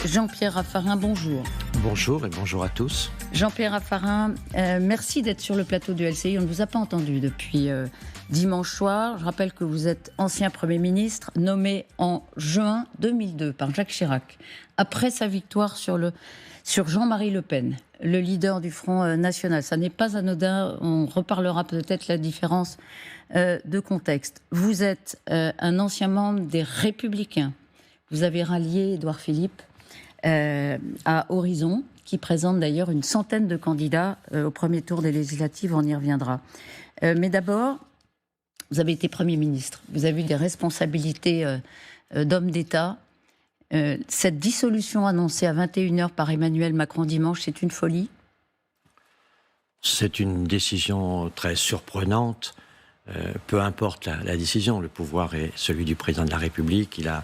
Jean-Pierre Raffarin, bonjour. Bonjour et bonjour à tous. Jean-Pierre Raffarin, merci d'être sur le plateau du LCI. On ne vous a pas entendu depuis dimanche soir. Je rappelle que vous êtes ancien Premier ministre, nommé en juin 2002 par Jacques Chirac, après sa victoire sur Jean-Marie Le Pen, le leader du Front National. Ça n'est pas anodin, on reparlera peut-être la différence de contexte. Vous êtes un ancien membre des Républicains. Vous avez rallié Édouard Philippe à Horizon, qui présente d'ailleurs une centaine de candidats au premier tour des législatives, on y reviendra. Mais d'abord, vous avez été Premier ministre, vous avez eu des responsabilités d'homme d'État. Cette dissolution annoncée à 21h par Emmanuel Macron dimanche, c'est une folie ? C'est une décision très surprenante. Peu importe la décision, le pouvoir est celui du président de la République. Il a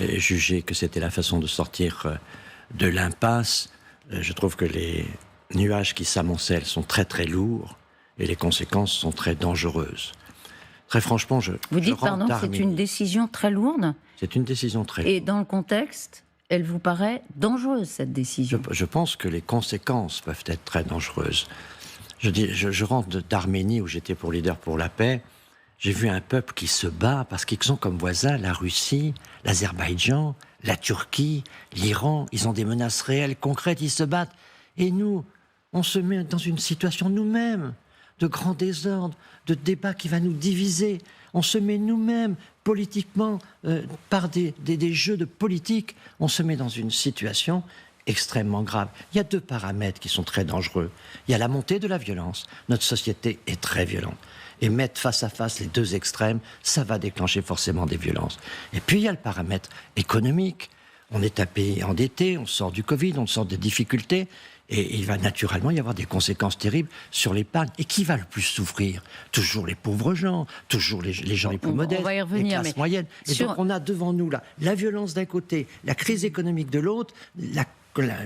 jugé que c'était la façon de sortir de l'impasse. Je trouve que les nuages qui s'amoncellent sont très très lourds et les conséquences sont très dangereuses. Très franchement, Vous dites, pardon, c'est une décision très lourde ? C'est une décision très lourde. Et dans le contexte, elle vous paraît dangereuse, cette décision ? Je pense que les conséquences peuvent être très dangereuses. Je rentre d'Arménie, où j'étais pour leader pour la paix. J'ai vu un peuple qui se bat parce qu'ils ont comme voisins la Russie, l'Azerbaïdjan, la Turquie, l'Iran. Ils ont des menaces réelles, concrètes, ils se battent. Et nous, on se met dans une situation nous-mêmes de grand désordre, de débat qui va nous diviser. On se met nous-mêmes, politiquement, par des jeux de politique, on se met dans une situation extrêmement grave. Il y a deux paramètres qui sont très dangereux. Il y a la montée de la violence. Notre société est très violente. Et mettre face à face les deux extrêmes, ça va déclencher forcément des violences. Et puis il y a le paramètre économique. On est un pays endetté, on sort du Covid, on sort des difficultés, et il va naturellement y avoir des conséquences terribles sur l'épargne. Et qui va le plus souffrir ? Toujours les pauvres gens, toujours les gens les plus modestes, les classes moyennes. Et donc on a devant nous là, la violence d'un côté, la crise économique de l'autre,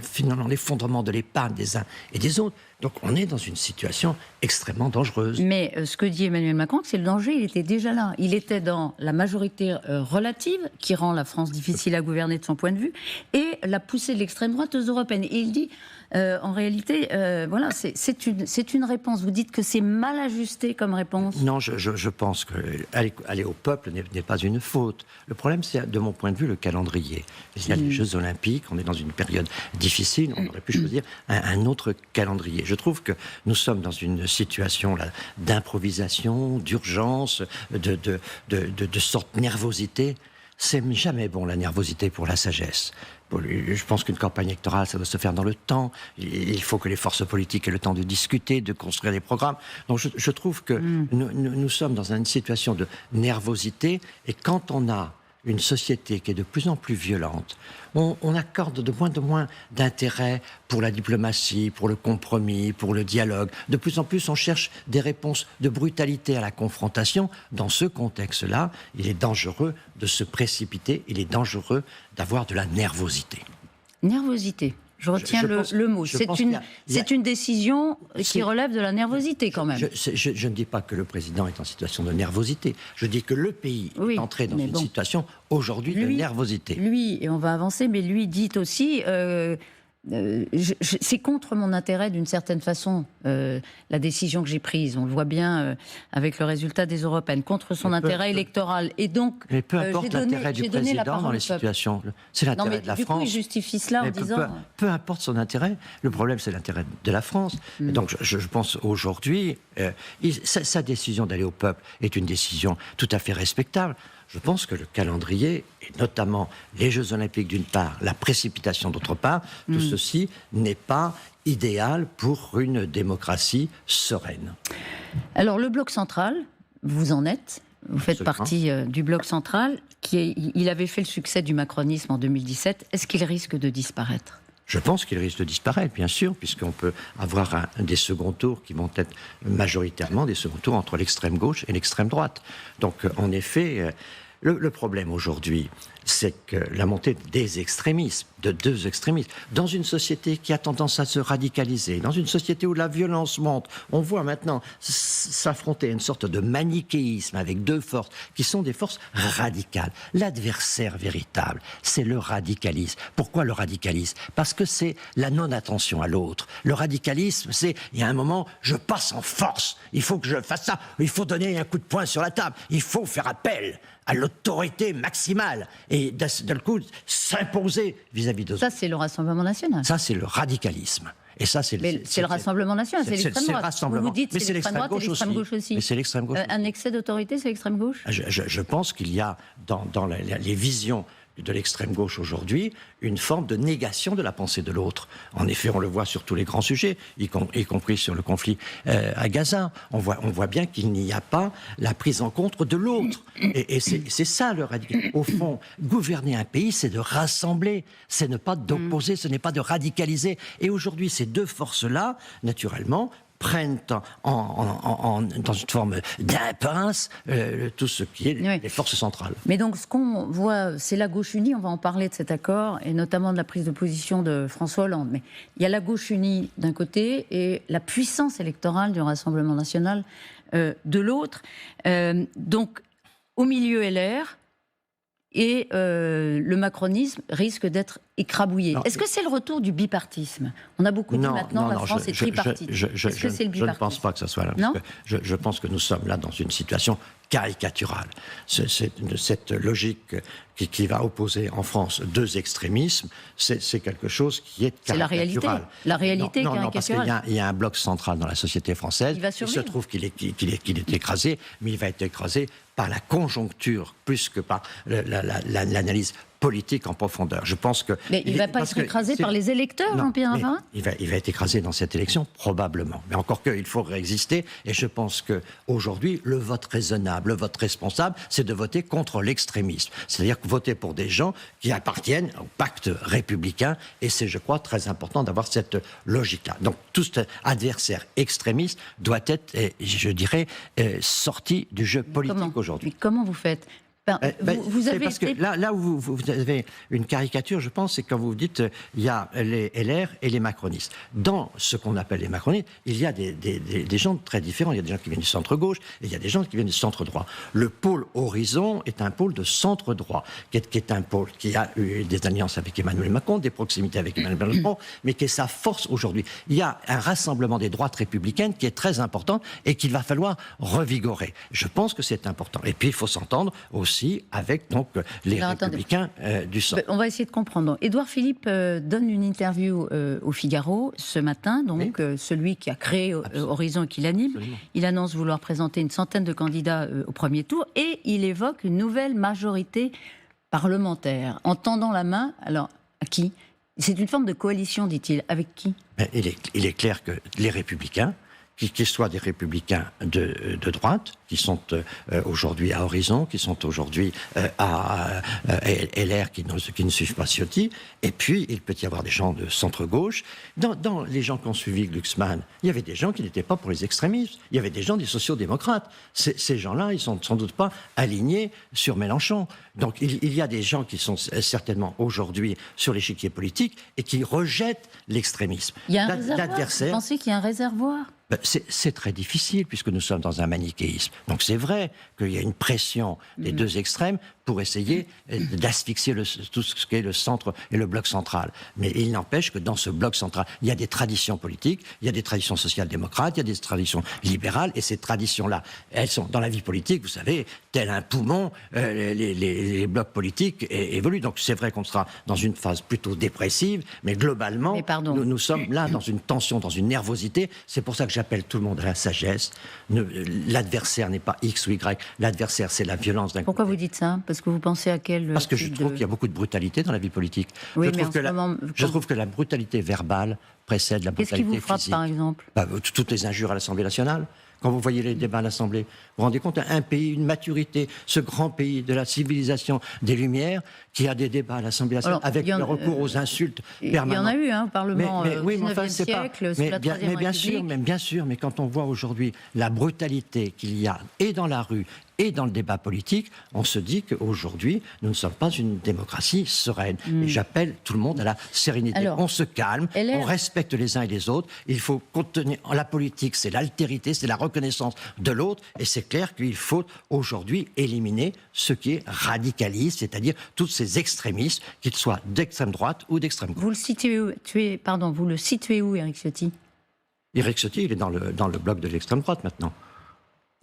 finalement l'effondrement de l'épargne des uns et des autres. Donc on est dans une situation extrêmement dangereuse. Mais ce que dit Emmanuel Macron, c'est le danger, il était déjà là. Il était dans la majorité relative, qui rend la France difficile à gouverner de son point de vue, et la poussée de l'extrême droite aux européennes. Et il dit, en réalité, voilà, c'est une réponse. Vous dites que c'est mal ajusté comme réponse ? Non, je pense que aller au peuple n'est pas une faute. Le problème, c'est, de mon point de vue, le calendrier. Il y a les Jeux Olympiques, on est dans une période difficile, on aurait pu choisir un autre calendrier. Je trouve que nous sommes dans une situation là d'improvisation, d'urgence, de sorte de nervosité. C'est jamais bon, la nervosité, pour la sagesse. Je pense qu'une campagne électorale, ça doit se faire dans le temps. Il faut que les forces politiques aient le temps de discuter, de construire des programmes. Donc je trouve que nous sommes dans une situation de nervosité, et quand on a une société qui est de plus en plus violente, on accorde de moins d'intérêt pour la diplomatie, pour le compromis, pour le dialogue. De plus en plus, on cherche des réponses de brutalité à la confrontation. Dans ce contexte-là, il est dangereux de se précipiter, il est dangereux d'avoir de la nervosité. Nervosité. Je retiens le mot. C'est une décision qui relève de la nervosité, quand même. Je ne dis pas que le président est en situation de nervosité. Je dis que le pays est entré dans une situation aujourd'hui de nervosité. Lui, et on va avancer, mais lui dit aussi... c'est contre mon intérêt, d'une certaine façon, la décision que j'ai prise. On le voit bien avec le résultat des européennes, contre son intérêt électoral. Et donc, mais peu importe l'intérêt du président dans les situations. C'est l'intérêt de la France. Du coup, il justifie cela en disant... Peu importe son intérêt. Le problème, c'est l'intérêt de la France. Et donc, je pense aujourd'hui, sa décision d'aller au peuple est une décision tout à fait respectable. Je pense que le calendrier, et notamment les Jeux Olympiques d'une part, la précipitation d'autre part, tout ceci n'est pas idéal pour une démocratie sereine. Alors le bloc central, vous en êtes, vous faites partie du bloc central, il avait fait le succès du macronisme en 2017. Est-ce qu'il risque de disparaître ? Je pense qu'il risque de disparaître, bien sûr, puisqu'on peut avoir des seconds tours qui vont être majoritairement des seconds tours entre l'extrême gauche et l'extrême droite. Donc, en effet, le problème aujourd'hui, c'est que la montée des extrémismes, de deux extrémismes, dans une société qui a tendance à se radicaliser, dans une société où la violence monte, on voit maintenant s'affronter à une sorte de manichéisme avec deux forces qui sont des forces radicales. L'adversaire véritable, c'est le radicalisme. Pourquoi le radicalisme? Parce que c'est la non-attention à l'autre. Le radicalisme, c'est, il y a un moment, je passe en force, il faut que je fasse ça, il faut donner un coup de poing sur la table, il faut faire appel à l'autorité maximale et d'un coup s'imposer vis-à-vis de ça. C'est le Rassemblement national. Ça, c'est le radicalisme. Et ça, c'est le Rassemblement national, c'est l'extrême droite. Vous dites c'est l'extrême droite et l'extrême gauche aussi. Mais c'est l'extrême gauche. Un excès d'autorité, c'est l'extrême gauche. Je pense qu'il y a dans les visions de l'extrême gauche aujourd'hui une forme de négation de la pensée de l'autre. En effet, on le voit sur tous les grands sujets, y compris sur le conflit à Gaza. On voit bien qu'il n'y a pas la prise en compte de l'autre. Et c'est ça le radicalisme. Au fond, gouverner un pays, c'est de rassembler, c'est ne pas d'opposer, ce n'est pas de radicaliser. Et aujourd'hui, ces deux forces-là, naturellement, prennent dans une forme d'impasse tout ce qui est les forces centrales. Mais donc ce qu'on voit, c'est la gauche unie, on va en parler de cet accord, et notamment de la prise de position de François Hollande. Mais il y a la gauche unie d'un côté et la puissance électorale du Rassemblement national de l'autre. Donc au milieu LR, et le macronisme risque d'être écrabouillé. Est-ce que c'est le retour du bipartisme? On a beaucoup dit maintenant la France est tripartite. Est-ce que c'est le bipartisme? Je ne pense pas que ce soit là. Non, je pense que nous sommes là dans une situation caricaturale. Cette logique qui va opposer en France deux extrémismes, c'est quelque chose qui est caricatural. C'est la réalité. La réalité est caricaturale. Non, parce qu'il y a un bloc central dans la société française. Il se trouve qu'il est écrasé, mais il va être écrasé par la conjoncture plus que par l'analyse politique en profondeur. Je pense que... Mais il ne va pas être écrasé par les électeurs, Jean-Pierre Raffarin? Il va être écrasé dans cette élection, probablement. Mais encore qu'il faut réexister, et je pense qu'aujourd'hui, le vote raisonnable, le vote responsable, c'est de voter contre l'extrémisme. C'est-à-dire que voter pour des gens qui appartiennent au pacte républicain, et c'est, je crois, très important d'avoir cette logique-là. Donc, tout adversaire extrémiste doit être, je dirais, sorti du jeu politique aujourd'hui. Comment vous faites? Vous avez parce que là où vous avez une caricature, je pense, c'est quand vous dites il y a les LR et les macronistes. Dans ce qu'on appelle les macronistes, il y a des gens très différents. Il y a des gens qui viennent du centre-gauche et il y a des gens qui viennent du centre-droit. Le pôle Horizon est un pôle de centre-droit, qui est un pôle qui a eu des alliances avec Emmanuel Macron, des proximités avec Emmanuel Macron, mais qui est sa force aujourd'hui. Il y a un rassemblement des droites républicaines qui est très important et qu'il va falloir revigorer. Je pense que c'est important. Et puis, il faut s'entendre aussi avec donc les républicains du centre. On va essayer de comprendre. Édouard Philippe donne une interview au Figaro ce matin, donc celui qui a créé Horizon et qui l'anime. Absolument. Il annonce vouloir présenter une centaine de candidats au premier tour et il évoque une nouvelle majorité parlementaire. En tendant la main, alors à qui? C'est une forme de coalition, dit-il. Avec qui? Il est clair que les républicains, qu'ils soient des républicains de droite, qui sont aujourd'hui à Horizon, qui sont aujourd'hui à LR, qui ne suivent pas Ciotti, et puis il peut y avoir des gens de centre-gauche. Dans les gens qui ont suivi Glucksmann, il y avait des gens qui n'étaient pas pour les extrémistes, il y avait des gens des sociaux-démocrates. Ces gens-là, ils sont sans doute pas alignés sur Mélenchon. Donc il y a des gens qui sont certainement aujourd'hui sur l'échiquier politique et qui rejettent l'extrémisme. Il y a un réservoir. Vous pensez qu'il y a un réservoir? C'est très difficile puisque nous sommes dans un manichéisme. Donc c'est vrai qu'il y a une pression des deux extrêmes pour essayer d'asphyxier tout ce qui est le centre et le bloc central. Mais il n'empêche que dans ce bloc central, il y a des traditions politiques, il y a des traditions social-démocrates, il y a des traditions libérales, et ces traditions-là, elles sont dans la vie politique, vous savez, tel un poumon, les blocs politiques évoluent. Donc c'est vrai qu'on sera dans une phase plutôt dépressive, mais globalement, nous sommes là dans une tension, dans une nervosité. C'est pour ça que j'appelle tout le monde à la sagesse. L'adversaire n'est pas X ou Y, l'adversaire c'est la violence d'un côté. Pourquoi vous dites ça? Parce que vous pensez à quel... Parce que je trouve qu'il y a beaucoup de brutalité dans la vie politique. Oui, je trouve que la brutalité verbale précède la brutalité physique. Qu'est-ce qui vous frappe, par exemple? Toutes les injures à l'Assemblée nationale, quand vous voyez les débats à l'Assemblée. Vous vous rendez compte, un pays, une maturité, ce grand pays de la civilisation des Lumières, qui a des débats à l'Assemblée nationale avec le recours aux insultes permanentes. Il y en a eu, au Parlement oui, au XIXe siècle, sous la Troisième République. Bien sûr, mais quand on voit aujourd'hui la brutalité qu'il y a et dans la rue et dans le débat politique, on se dit qu'aujourd'hui, nous ne sommes pas une démocratie sereine. Et j'appelle tout le monde à la sérénité. Alors, on se calme, on respecte les uns et les autres. Il faut contenir... La politique, c'est l'altérité, c'est la reconnaissance de l'autre. Et c'est clair qu'il faut aujourd'hui éliminer ce qui est radicaliste, c'est-à-dire tous ces extrémistes, qu'ils soient d'extrême droite ou d'extrême gauche. Vous le situez où, Éric Ciotti ? Éric Ciotti, il est dans le bloc de l'extrême droite maintenant.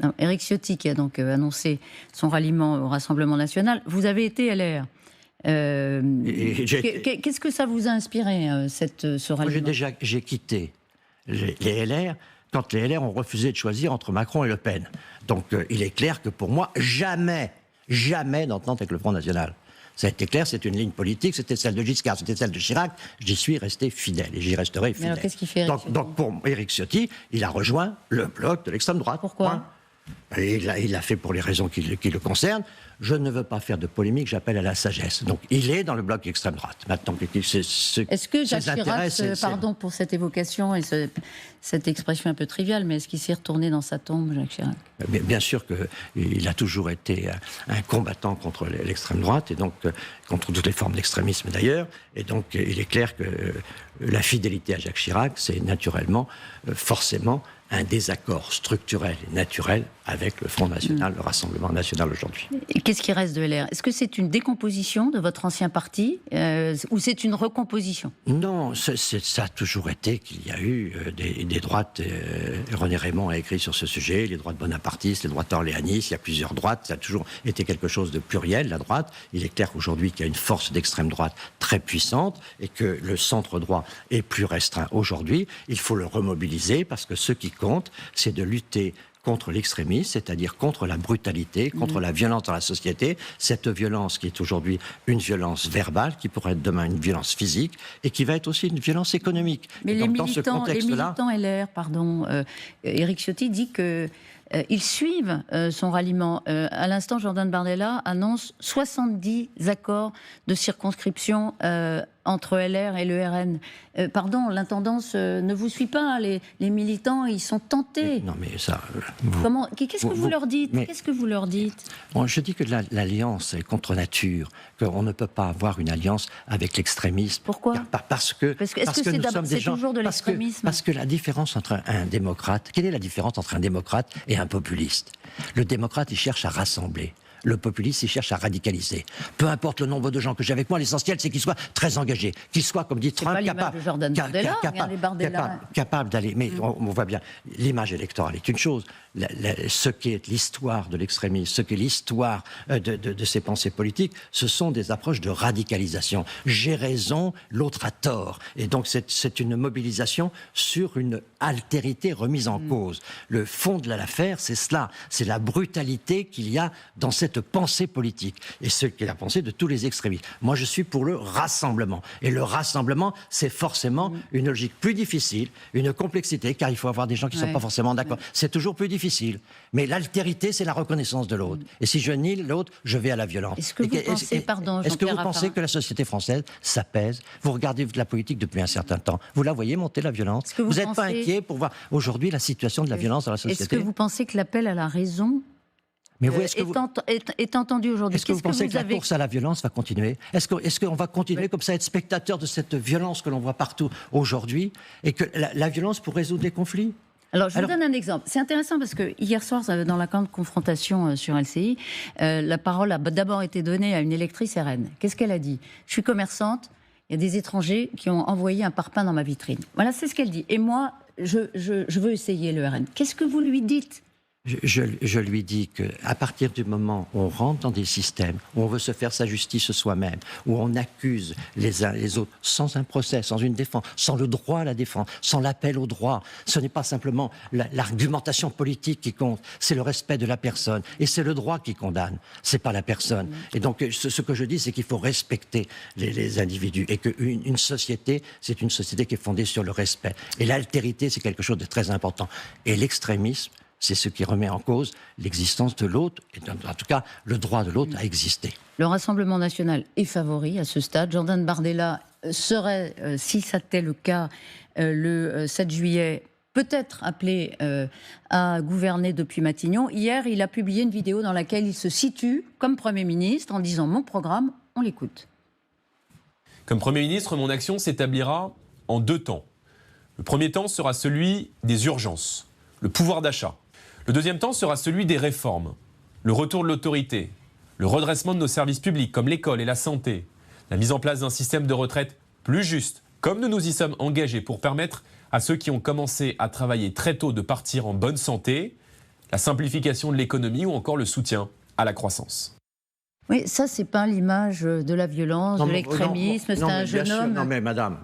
Non, Éric Ciotti qui a donc annoncé son ralliement au Rassemblement national. Vous avez été LR. Qu'est-ce que ça vous a inspiré, ce ralliement ? J'ai quitté les LR quand les LR ont refusé de choisir entre Macron et Le Pen. Donc il est clair que pour moi, jamais d'entente avec le Front National. Ça a été clair, c'est une ligne politique, c'était celle de Giscard, c'était celle de Chirac, j'y suis resté fidèle et j'y resterai fidèle. Alors qu'est-ce qu'il fait, Éric Ciotti ? Donc pour Éric Ciotti, il a rejoint le bloc de l'extrême droite. Pourquoi ? Il l'a fait pour les raisons qui le concernent. Je ne veux pas faire de polémique, j'appelle à la sagesse. Donc il est dans le bloc extrême droite. Maintenant, est-ce que Jacques Chirac, pardon pour cette évocation et cette expression un peu triviale, mais est-ce qu'il s'est retourné dans sa tombe, Jacques Chirac ? Bien sûr qu'il a toujours été un combattant contre l'extrême droite, et donc contre toutes les formes d'extrémisme d'ailleurs. Et donc il est clair que la fidélité à Jacques Chirac, c'est naturellement, forcément, un désaccord structurel et naturel avec le Front National, le Rassemblement National aujourd'hui. Et qu'est-ce qui reste de LR ? Est-ce que c'est une décomposition de votre ancien parti ou c'est une recomposition ? Non, ça a toujours été qu'il y a eu des droites. René Raymond a écrit sur ce sujet, les droites bonapartistes, les droites orléanistes, il y a plusieurs droites, ça a toujours été quelque chose de pluriel, la droite. Il est clair qu'aujourd'hui qu'il y a une force d'extrême droite très puissante et que le centre droit est plus restreint aujourd'hui. Il faut le remobiliser parce que ce qui compte, c'est de lutter contre l'extrémisme, c'est-à-dire contre la brutalité, contre la violence dans la société, cette violence qui est aujourd'hui une violence verbale, qui pourrait être demain une violence physique, et qui va être aussi une violence économique. Mais les militants LR, Éric Ciotti dit que ils suivent son ralliement. À l'instant, Jordan Bardella annonce 70 accords de circonscription entre LR et le RN. L'intendance ne vous suit pas. Les militants, ils sont tentés. Non, mais ça... Qu'est-ce que vous leur dites ? Qu'est-ce que vous leur dites ? Je dis que l'alliance est contre nature, qu'on ne peut pas avoir une alliance avec l'extrémisme. Pourquoi ? Parce que nous sommes des gens... toujours de l'extrémisme ? Parce que la différence entre un démocrate... Quelle est la différence entre un démocrate et un populiste ? Le démocrate, il cherche à rassembler. Le populiste, il cherche à radicaliser. Peu importe le nombre de gens que j'ai avec moi, l'essentiel, c'est qu'ils soient très engagés, qu'ils soient, comme dit Trump, capables d'aller. Mais on voit bien, l'image électorale est une chose. Ce qu'est l'histoire de l'extrémisme, ce qu'est l'histoire de ces pensées politiques, ce sont des approches de radicalisation. J'ai raison, l'autre a tort. Et donc, c'est une mobilisation sur une altérité remise en cause. Le fond de l'affaire, c'est cela. C'est la brutalité qu'il y a dans cette pensée politique. Et ce qu'est la pensée de tous les extrémistes. Moi, je suis pour le rassemblement. Et le rassemblement, c'est forcément une logique plus difficile, une complexité, car il faut avoir des gens qui ne sont pas forcément d'accord. C'est toujours plus difficile. Mais l'altérité, c'est la reconnaissance de l'autre. Et si je nie l'autre, je vais à la violence. Est-ce que vous pensez que la société française s'apaise ? Vous regardez la politique depuis un certain temps. Vous la voyez monter, la violence ? Vous n'êtes pas inquiet pour voir aujourd'hui la situation de la violence dans la société ? Est-ce que vous pensez que l'appel à la raison est entendu aujourd'hui? Est-ce que vous pensez que la course à la violence va continuer? Est-ce qu'on va continuer comme ça à être spectateur de cette violence que l'on voit partout aujourd'hui, et que la violence pour résoudre les conflits? Alors, je vous donne un exemple. C'est intéressant parce que hier soir, dans la grande confrontation sur LCI, la parole a d'abord été donnée à une électrice RN. Qu'est-ce qu'elle a dit? Je suis commerçante, il y a des étrangers qui ont envoyé un parpaing dans ma vitrine. Voilà, c'est ce qu'elle dit. Et moi, je veux essayer le RN. Qu'est-ce que vous lui dites? Je lui dis qu'à partir du moment où on rentre dans des systèmes, où on veut se faire sa justice soi-même, où on accuse les uns les autres sans un procès, sans une défense, sans le droit à la défense, sans l'appel au droit, ce n'est pas simplement l'argumentation politique qui compte, c'est le respect de la personne. Et c'est le droit qui condamne, c'est pas la personne. Et donc ce que je dis, c'est qu'il faut respecter les individus, et qu'une société, c'est une société qui est fondée sur le respect. Et l'altérité, c'est quelque chose de très important. Et l'extrémisme, c'est ce qui remet en cause l'existence de l'autre, et en tout cas le droit de l'autre à exister. Le Rassemblement national est favori à ce stade. Jordan Bardella serait, si ça était le cas, le 7 juillet, peut-être appelé à gouverner depuis Matignon. Hier, il a publié une vidéo dans laquelle il se situe comme Premier ministre en disant « Mon programme, on l'écoute ». Comme Premier ministre, mon action s'établira en 2 temps. Le premier temps sera celui des urgences, le pouvoir d'achat. Le deuxième temps sera celui des réformes, le retour de l'autorité, le redressement de nos services publics comme l'école et la santé, la mise en place d'un système de retraite plus juste, comme nous nous y sommes engagés pour permettre à ceux qui ont commencé à travailler très tôt de partir en bonne santé, la simplification de l'économie ou encore le soutien à la croissance. Oui, ça, c'est pas l'image de la violence, de l'extrémisme, c'est un jeune homme. Non mais madame,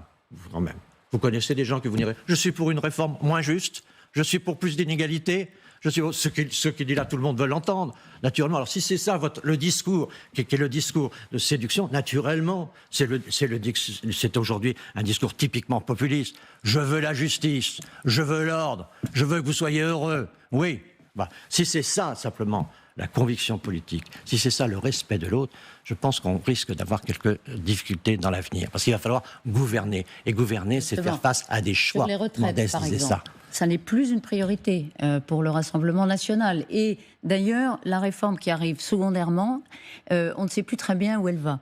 quand même, vous connaissez des gens qui vous diront « Je suis pour une réforme moins juste, je suis pour plus d'inégalités ». Ce qui dit là, tout le monde veut l'entendre, naturellement. Alors si c'est ça le discours, qui est le discours de séduction, naturellement, c'est aujourd'hui un discours typiquement populiste. Je veux la justice, je veux l'ordre, je veux que vous soyez heureux. Oui, si c'est ça simplement la conviction politique, si c'est ça le respect de l'autre, je pense qu'on risque d'avoir quelques difficultés dans l'avenir. Parce qu'il va falloir gouverner. Et gouverner, c'est faire face à des choix. Sur les retraites, par exemple. Ça n'est plus une priorité pour le Rassemblement national. Et d'ailleurs, la réforme qui arrive secondairement, on ne sait plus très bien où elle va.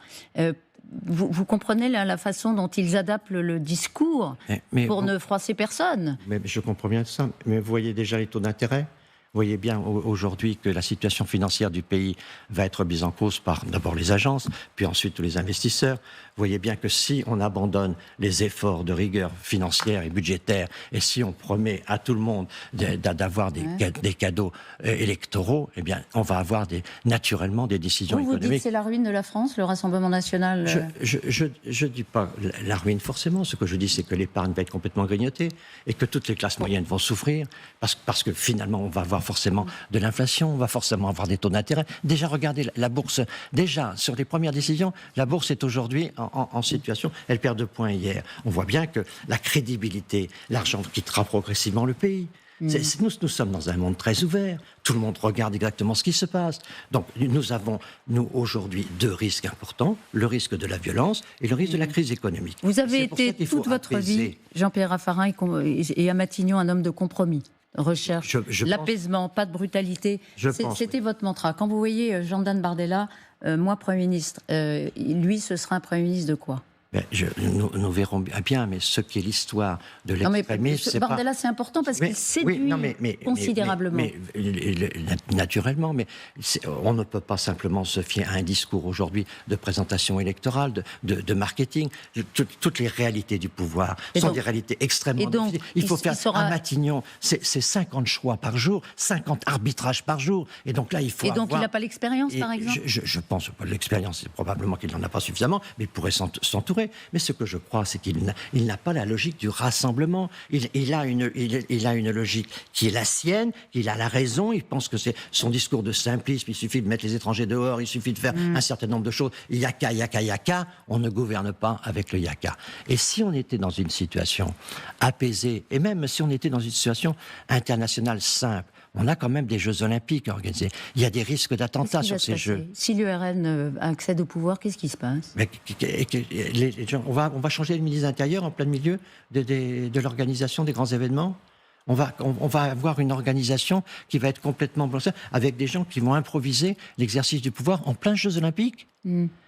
Vous comprenez la façon dont ils adaptent le discours pour ne froisser personne. Mais je comprends bien ça. Mais vous voyez déjà les taux d'intérêt ? Vous voyez bien aujourd'hui que la situation financière du pays va être mise en cause par d'abord les agences, puis ensuite tous les investisseurs. Vous voyez bien que si on abandonne les efforts de rigueur financière et budgétaire, et si on promet à tout le monde d'avoir des cadeaux électoraux, eh bien, on va avoir naturellement des décisions économiques. Vous dites que c'est la ruine de la France, le Rassemblement national Je dis pas la ruine forcément. Ce que je dis, c'est que l'épargne va être complètement grignotée et que toutes les classes moyennes vont souffrir parce que finalement, on va avoir forcément de l'inflation, on va forcément avoir des taux d'intérêt. Déjà, regardez la bourse. Déjà, sur les premières décisions, la bourse est aujourd'hui en situation, elle perd 2 points hier. On voit bien que la crédibilité, l'argent quittera progressivement le pays. Nous sommes dans un monde très ouvert. Tout le monde regarde exactement ce qui se passe. Donc, nous avons, aujourd'hui, 2 risques importants. Le risque de la violence et le risque de la crise économique. Vous avez été toute votre vie, Jean-Pierre Raffarin, et à Matignon, un homme de compromis. Recherche l'apaisement, pas de brutalité. C'était votre mantra. Quand vous voyez Jordan Bardella, moi Premier ministre, lui, ce sera un Premier ministre de quoi ? Nous verrons bien, mais ce qui est l'histoire de l'extrémisme, c'est Bardella, c'est important parce qu'il séduit considérablement. Naturellement, mais on ne peut pas simplement se fier à un discours aujourd'hui de présentation électorale, de marketing. Toutes les réalités du pouvoir sont des réalités extrêmement difficiles. Il faut faire à Matignon, c'est 50 choix par jour, 50 arbitrages par jour. Et donc là, il faut il n'a pas l'expérience, par exemple ? Je pense que l'expérience, c'est probablement qu'il n'en a pas suffisamment, mais il pourrait s'entourer. Mais ce que je crois, c'est qu'il n'a pas la logique du rassemblement. Il a une logique qui est la sienne, il a la raison, il pense que c'est son discours de simplisme, il suffit de mettre les étrangers dehors, il suffit de faire un certain nombre de choses. Yaka, on ne gouverne pas avec le yaka. Et si on était dans une situation apaisée, et même si on était dans une situation internationale simple, on a quand même des Jeux Olympiques organisés. Il y a des risques d'attentats sur ces Jeux. Si l'URN accède au pouvoir, qu'est-ce qui se passe ? Les gens, on va changer le ministre de l'Intérieur en plein milieu de l'organisation des grands événements. On va avoir une organisation qui va être complètement blanche, avec des gens qui vont improviser l'exercice du pouvoir en plein Jeux Olympiques.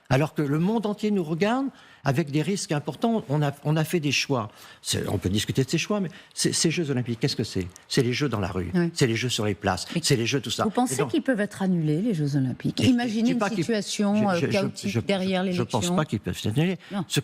Alors que le monde entier nous regarde avec des risques importants. On a fait des choix. On peut discuter de ces choix, mais ces Jeux Olympiques, qu'est-ce que c'est ? C'est les Jeux dans la rue, c'est les Jeux sur les places, c'est les Jeux tout ça. Vous pensez qu'ils peuvent être annulés, les Jeux Olympiques ? Imaginez une situation chaotique derrière l'élection. Je ne pense pas qu'ils peuvent être annulés. Ce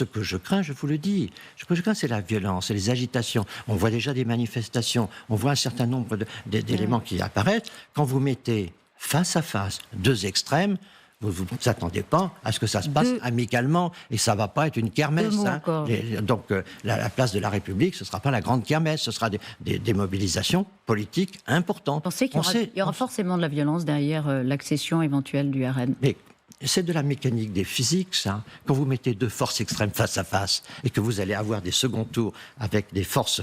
que je crains, je vous le dis, ce que je crains, c'est la violence, c'est les agitations. On voit déjà des manifestations, on voit un certain nombre d'éléments qui apparaissent. Quand vous mettez face à face 2 extrêmes, vous ne vous attendez pas à ce que ça se passe amicalement, et ça ne va pas être une kermesse. Donc la place de la République, ce ne sera pas la grande kermesse, ce sera des mobilisations politiques importantes. Vous pensez qu'il y aura forcément de la violence derrière l'accession éventuelle du RN ? Mais c'est de la mécanique des physiques, ça. Quand vous mettez deux forces extrêmes face à face et que vous allez avoir des seconds tours avec des forces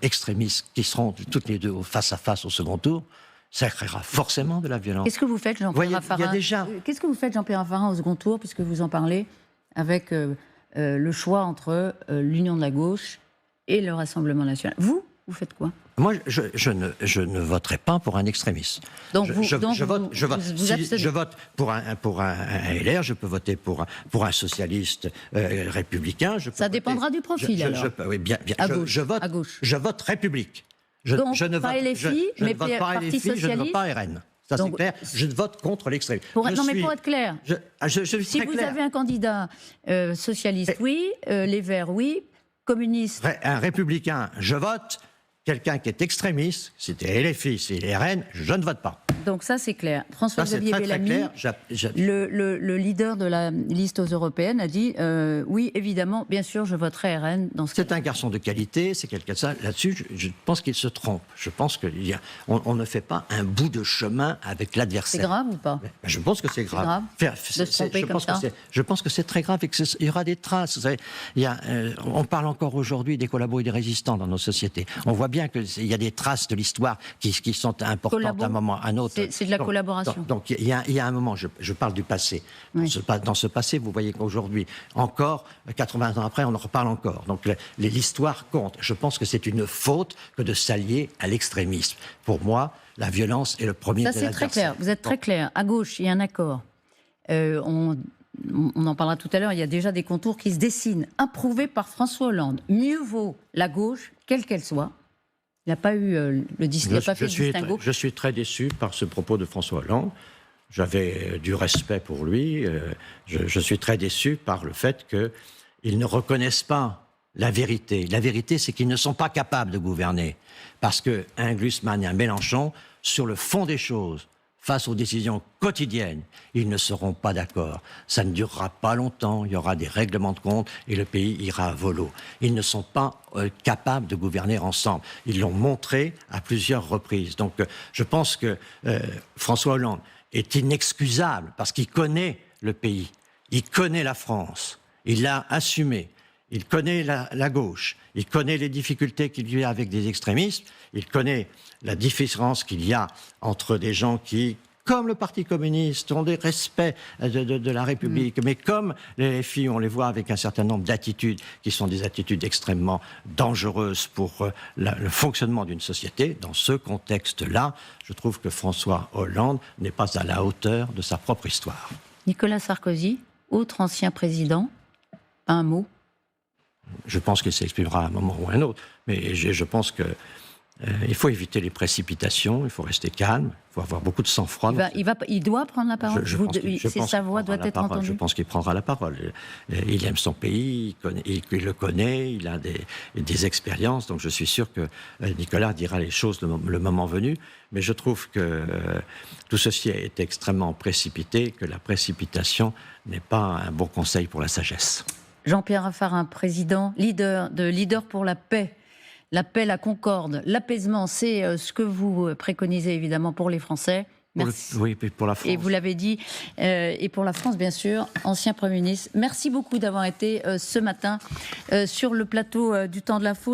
extrémistes qui seront toutes les deux face à face au second tour, ça créera forcément de la violence. Qu'est-ce que vous faites, Jean-Pierre Raffarin ? Qu'est-ce que vous faites, Jean-Pierre Raffarin, au second tour, puisque vous en parlez, avec le choix entre l'Union de la gauche et le Rassemblement national ? Vous faites quoi ? Moi, je ne voterai pas pour un extrémiste. Donc je vote pour un LR, je peux voter pour un socialiste républicain. Ça dépendra du profil, alors. Oui, bien. À gauche. Je vote République. Donc, pas LFI, mais Parti Socialiste. Je ne vote pas RN. Ça, c'est clair. Je vote contre l'extrémisme. Pour être clair, si vous avez un candidat socialiste, oui, les Verts, oui, communiste... Un républicain, je vote. Quelqu'un qui est extrémiste, c'était LFI, c'est les RN, je ne vote pas. Donc ça, c'est clair. François-Xavier Bellamy, le leader de la liste aux européennes, a dit oui, évidemment, bien sûr, je voterai RN dans ce cas. C'est un garçon de qualité, c'est quelqu'un de ça. Là-dessus, je pense qu'il se trompe. Je pense qu'on ne fait pas un bout de chemin avec l'adversaire. C'est grave ou pas ? Je pense que c'est grave. De se tromper comme ça. Je pense que c'est très grave et qu'il y aura des traces. Vous savez, on parle encore aujourd'hui des collabos et des résistants dans nos sociétés. On voit bien qu'il y a des traces de l'histoire qui sont importantes d'un moment à un autre. C'est de la collaboration. Donc il y a un moment, je parle du passé. Oui. Dans ce passé, vous voyez qu'aujourd'hui, encore, 80 ans après, on en reparle encore. Donc l'histoire compte. Je pense que c'est une faute que de s'allier à l'extrémisme. Pour moi, la violence est le premier de l'adversaire. Ça, c'est très clair. Vous êtes très clair. À gauche, il y a un accord. On en parlera tout à l'heure. Il y a déjà des contours qui se dessinent, approuvés par François Hollande. Mieux vaut la gauche, quelle qu'elle soit. Il n'a pas eu le distinguo. Je suis très déçu par ce propos de François Hollande. J'avais du respect pour lui. Je suis très déçu par le fait qu'ils ne reconnaissent pas la vérité. La vérité, c'est qu'ils ne sont pas capables de gouverner. Parce qu'un Glucksmann et un Mélenchon, sur le fond des choses, face aux décisions quotidiennes, ils ne seront pas d'accord. Ça ne durera pas longtemps, il y aura des règlements de compte et le pays ira à volo. Ils ne sont pas capables de gouverner ensemble. Ils l'ont montré à plusieurs reprises. Donc je pense que François Hollande est inexcusable parce qu'il connaît le pays, il connaît la France, il l'a assumé. Il connaît la gauche, il connaît les difficultés qu'il y a avec des extrémistes, il connaît la différence qu'il y a entre des gens qui, comme le Parti communiste, ont des respects de la République, mais comme les LFI, on les voit avec un certain nombre d'attitudes qui sont des attitudes extrêmement dangereuses pour le fonctionnement d'une société. Dans ce contexte-là, je trouve que François Hollande n'est pas à la hauteur de sa propre histoire. Nicolas Sarkozy, autre ancien président, un mot. Je pense qu'il s'exprimera à un moment ou à un autre, mais je pense que il faut éviter les précipitations, il faut rester calme, il faut avoir beaucoup de sang-froid. Il doit prendre la parole. Sa voix doit être entendue. Je pense qu'il prendra la parole. Il aime son pays, il le connaît, il a des expériences, donc je suis sûr que Nicolas dira les choses le moment venu. Mais je trouve que tout ceci a été extrêmement précipité, que la précipitation n'est pas un bon conseil pour la sagesse. Jean-Pierre Raffarin, président, leader pour la paix, la concorde, l'apaisement, c'est ce que vous préconisez évidemment pour les Français. Merci. Oui, pour la France. Et vous l'avez dit, et pour la France bien sûr, ancien Premier ministre. Merci beaucoup d'avoir été ce matin sur le plateau du Temps de l'info.